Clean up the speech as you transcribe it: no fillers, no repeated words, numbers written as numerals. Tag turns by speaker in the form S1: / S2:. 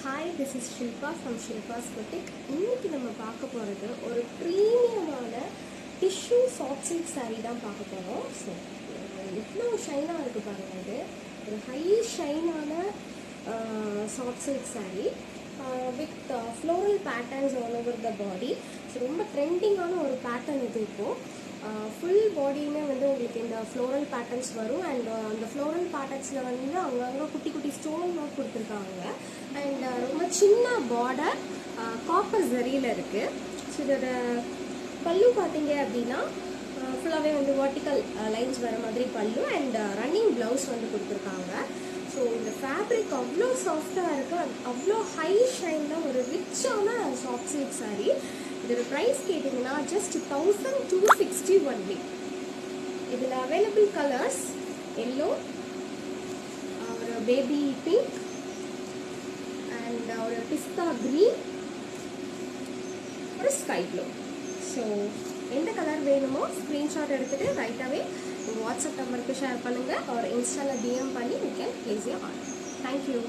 S1: Hi, this is Shilpa from Shilpa's Boutique. இன்னைக்கு நம்ம பார்க்க போகிறது ஒரு ப்ரீமியமான டிஷ்யூ சாஃப்ட் சில்க் saree தான் பார்க்க போகிறோம். ஸோ எவ்வளோ ஷைனாக இருக்குது பாருங்கள். இது ஒரு ஹை ஷைனான soft silk saree with floral patterns all over the body. So ரொம்ப ட்ரெண்டிங்கான ஒரு பேட்டர்ன் இது இப்போது. ஃபுல் பாடியுமே வந்து உங்களுக்கு இந்த ஃப்ளோரல் பேட்டர்ன்ஸ் வரும். அண்ட் அந்த ஃப்ளோரல் பேட்டர்ன்ஸில் வந்து அங்கங்கே குட்டி குட்டி ஸ்டோன் ஒர்க் கொடுத்துருக்காங்க. அண்ட் ரொம்ப சின்ன பார்டர் காப்பர் ஜரியில் இருக்குது. ஸோ இதோட பல்லு பார்த்தீங்க அப்படின்னா ஃபுல்லாகவே வந்து வெர்டிக்கல் லைன்ஸ் வர மாதிரி பல்லு அண்ட் ரன்னிங் ப்ளவுஸ் வந்து கொடுத்துருக்காங்க. ஸோ இந்த ஃபேப்ரிக் அவ்வளோ சாஃப்டாக இருக்குது, அவ்வளோ ஹை ஷைனில் ஒரு ரிச்சான சாஃப்ட் சில்க் saree. இதோட ப்ரைஸ் கேட்டிங்கன்னா ஜஸ்ட் 1260 ஒன்லி. இதில் அவைலபிள் கலர்ஸ் எல்லோ, ஒரு பேபி பிங்க் அண்ட் ஒரு பிஸ்தா க்ரீன், ஒரு ஸ்கை ப்ளூ. ஸோ எந்த கலர் வேணுமோ ஸ்க்ரீன்ஷாட் எடுத்துகிட்டு ரைட்டாகவே உங்கள் வாட்ஸ்அப் நம்பருக்கு ஷேர் பண்ணுங்கள். ஒரு இன்ஸ்டாவில் DM பண்ணி you can place your order. Thank you.